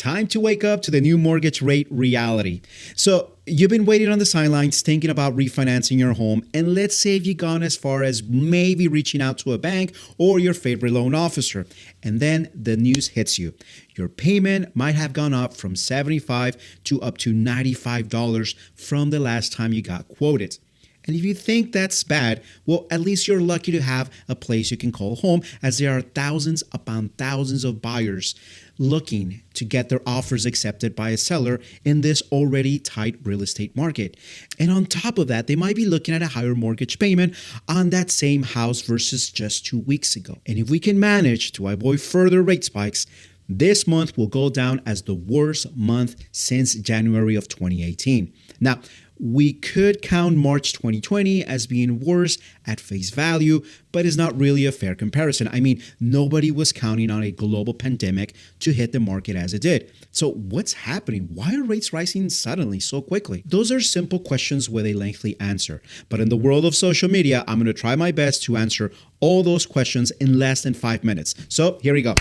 Time to wake up to the new mortgage rate reality. So you've been waiting on the sidelines thinking about refinancing your home, and let's say you've gone as far as maybe reaching out to a bank or your favorite loan officer, and then the news hits you. Your payment might have gone up from $75 to up to $95 from the last time you got quoted. And if you think that's bad, well, at least you're lucky to have a place you can call home, as there are thousands upon thousands of buyers looking to get their offers accepted by a seller in this already tight real estate market. And on top of that, they might be looking at a higher mortgage payment on that same house versus just 2 weeks ago. And if we can manage to avoid further rate spikes, this month will go down as the worst month since January of 2018. Now, we could count March 2020 as being worse at face value, but it's not really a fair comparison. I mean, nobody was counting on a global pandemic to hit the market as it did. So what's happening? Why are rates rising suddenly so quickly? Those are simple questions with a lengthy answer. But in the world of social media, I'm going to try my best to answer all those questions in less than 5 minutes. So here we go.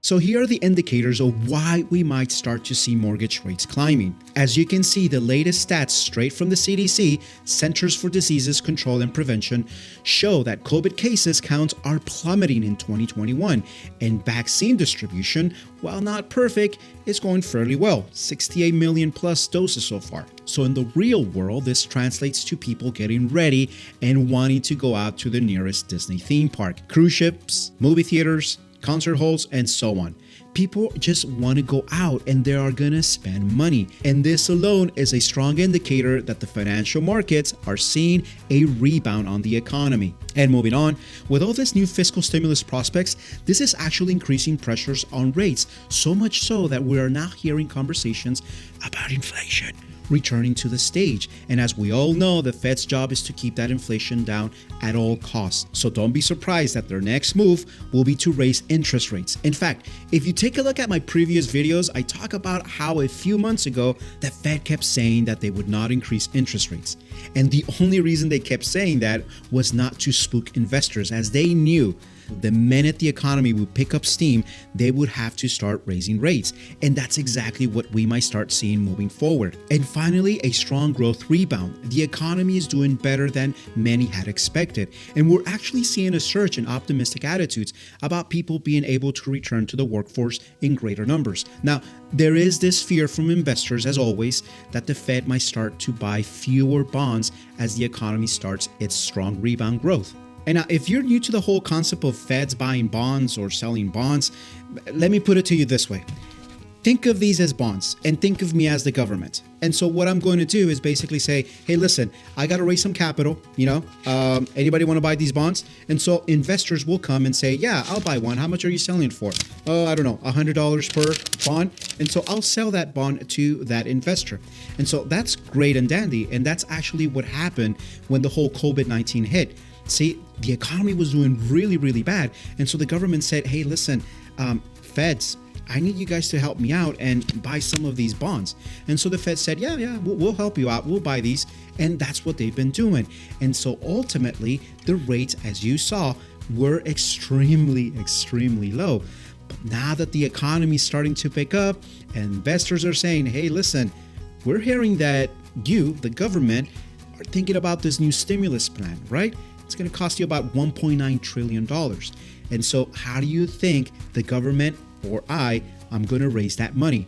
So here are the indicators of why we might start to see mortgage rates climbing. As you can see, the latest stats straight from the CDC, Centers for Disease Control and Prevention, show that COVID cases counts are plummeting in 2021, and vaccine distribution, while not perfect, is going fairly well, 68 million plus doses so far. So in the real world, this translates to people getting ready and wanting to go out to the nearest Disney theme park, cruise ships, movie theaters, concert halls, and so on. People just want to go out and they are gonna spend money. And this alone is a strong indicator that the financial markets are seeing a rebound on the economy. And moving on, with all this new fiscal stimulus prospects, this is actually increasing pressures on rates, so much so that we are now hearing conversations about inflation returning to the stage. And as we all know, the Fed's job is to keep that inflation down at all costs. So don't be surprised that their next move will be to raise interest rates. In fact, if you take a look at my previous videos, I talk about how a few months ago, the Fed kept saying that they would not increase interest rates. And the only reason they kept saying that was not to spook investors, as they knew the minute the economy would pick up steam, they would have to start raising rates. And that's exactly what we might start seeing moving forward. And finally, a strong growth rebound. The economy is doing better than many had expected. And we're actually seeing a surge in optimistic attitudes about people being able to return to the workforce in greater numbers. Now, there is this fear from investors, as always, that the Fed might start to buy fewer bonds as the economy starts its strong rebound growth. And now, if you're new to the whole concept of Feds buying bonds or selling bonds, let me put it to you this way. Think of these as bonds and think of me as the government. And so what I'm going to do is basically say, hey, listen, I got to raise some capital, anybody want to buy these bonds? And so investors will come and say, yeah, I'll buy one. How much are you selling it for? I don't know, $100 per bond. And so I'll sell that bond to that investor. And so that's great and dandy. And that's actually what happened when the whole COVID-19 hit. See, the economy was doing really, really bad. And so the government said, hey, listen, Feds, I need you guys to help me out and buy some of these bonds. And so the Fed said, yeah, we'll help you out. We'll buy these. And that's what they've been doing. And so ultimately, the rates, as you saw, were extremely, extremely low. But now that the economy is starting to pick up, and investors are saying, hey, listen, we're hearing that you, the government, are thinking about this new stimulus plan, right? It's going to cost you about $1.9 trillion. And so how do you think the government or I'm going to raise that money?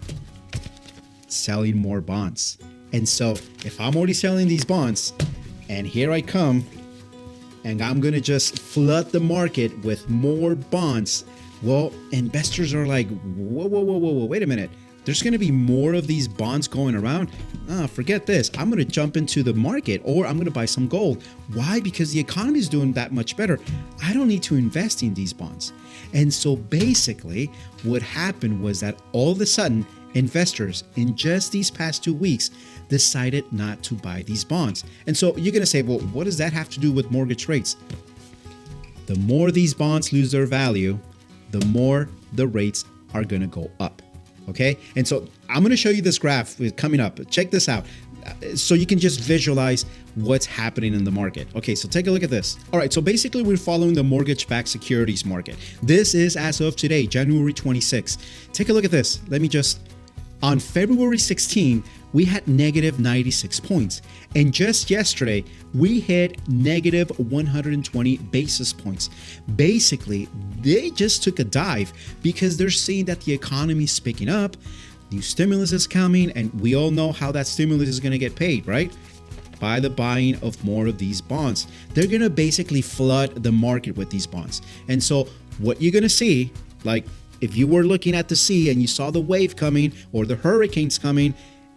Selling more bonds. And so if I'm already selling these bonds and here I come and I'm going to just flood the market with more bonds, well, investors are like, whoa, wait a minute. There's going to be more of these bonds going around. Forget this. I'm going to jump into the market or I'm going to buy some gold. Why? Because the economy is doing that much better. I don't need to invest in these bonds. And so basically what happened was that all of a sudden investors in just these past 2 weeks decided not to buy these bonds. And so you're going to say, well, what does that have to do with mortgage rates? The more these bonds lose their value, the more the rates are going to go up. Okay, and so I'm going to show you this graph coming up. Check this out so you can just visualize what's happening in the market. Okay, so take a look at this. All right, so basically we're following the mortgage-backed securities market. This is as of today, January 26. Take a look at this. On February 16, we had negative 96 points. And just yesterday, we hit negative 120 basis points. Basically, they just took a dive because they're seeing that the economy is picking up, new stimulus is coming, and we all know how that stimulus is going to get paid, right? By the buying of more of these bonds. They're going to basically flood the market with these bonds. And so what you're going to see, like if you were looking at the sea and you saw the wave coming or the hurricanes coming,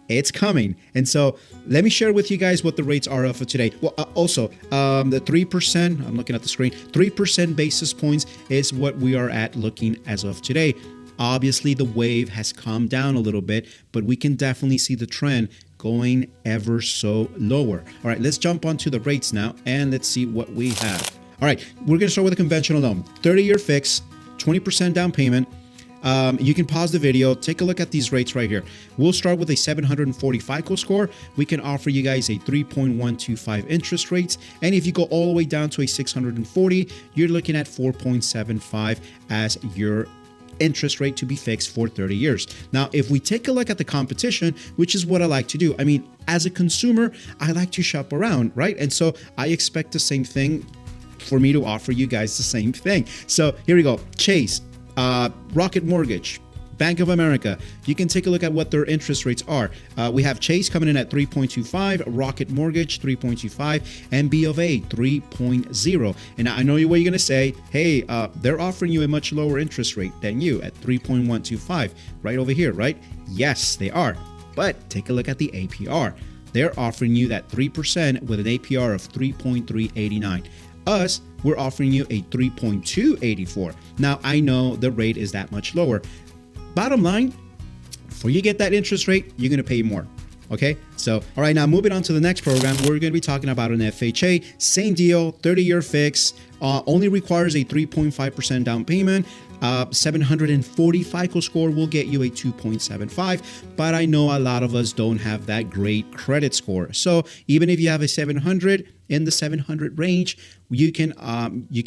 it's coming. And so let me share with you guys what the rates are for today. Well, also, the 3%, I'm looking at the screen, 3% basis points is what we are at looking as of today. Obviously, the wave has calmed down a little bit, but we can definitely see the trend going ever so lower. All right, let's jump onto the rates now and let's see what we have. All right, we're going to start with a conventional loan, 30-year fix, 20% down payment. You can pause the video, take a look at these rates right here. We'll start with a 740 FICO score. We can offer you guys a 3.125 interest rates. And if you go all the way down to a 640, you're looking at 4.75 as your interest rate to be fixed for 30 years. Now, if we take a look at the competition, which is what I like to do, I mean, as a consumer, I like to shop around, right? And so I expect the same thing for me to offer you guys the same thing. So here we go. Chase, Rocket Mortgage, Bank of America. You can take a look at what their interest rates are. We have Chase coming in at 3.25, Rocket Mortgage 3.25, and B of A 3.0. And I know what you're going to say, hey, they're offering you a much lower interest rate than you at 3.125 right over here, right? Yes, they are. But take a look at the APR. They're offering you that 3% with an APR of 3.389. Us, we're offering you a 3.284. Now, I know the rate is that much lower. Bottom line, before you get that interest rate, you're going to pay more. Okay, so all right, now moving on to the next program, we're going to be talking about an FHA. Same deal, 30-year fix, only requires a 3.5% down payment. 740 FICO score will get you a 2.75, but I know a lot of us don't have that great credit score. So even if you have a 700 in the 700 range, you can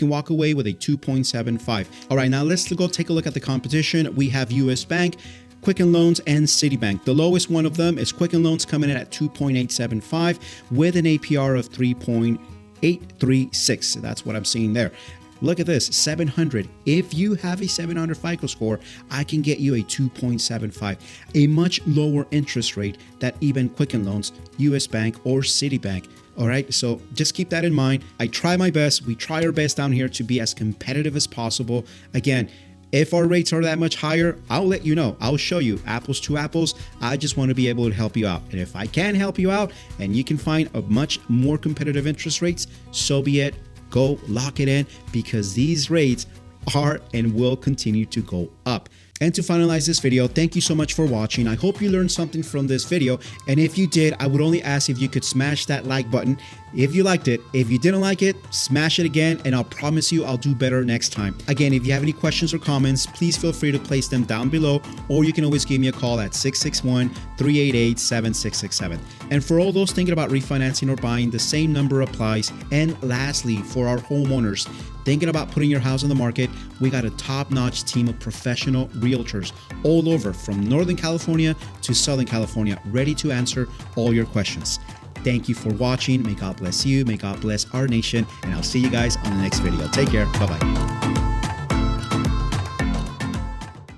walk away with a 2.75. All right, now let's go take a look at the competition. We have US Bank, Quicken Loans, and Citibank. The lowest one of them is Quicken Loans coming in at 2.875 with an APR of 3.836. That's what I'm seeing there. Look at this, 700. If you have a 700 FICO score, I can get you a 2.75, a much lower interest rate than even Quicken Loans, US Bank, or Citibank. All right, so just keep that in mind. I try my best. We try our best down here to be as competitive as possible. Again, if our rates are that much higher, I'll let you know. I'll show you apples to apples. I just want to be able to help you out. And if I can help you out and you can find a much more competitive interest rates, so be it. Go lock it in because these rates are and will continue to go up. And to finalize this video, thank you so much for watching. I hope you learned something from this video. And if you did, I would only ask if you could smash that like button if you liked it. If you didn't like it, smash it again, and I'll promise you I'll do better next time. Again, if you have any questions or comments, please feel free to place them down below, or you can always give me a call at 661-388-7667. And for all those thinking about refinancing or buying, the same number applies. And lastly, for our homeowners thinking about putting your house on the market, we got a top-notch team of professional realtors all over from Northern California to Southern California, ready to answer all your questions. Thank you for watching. May God bless you. May God bless our nation. And I'll see you guys on the next video. Take care. Bye-bye.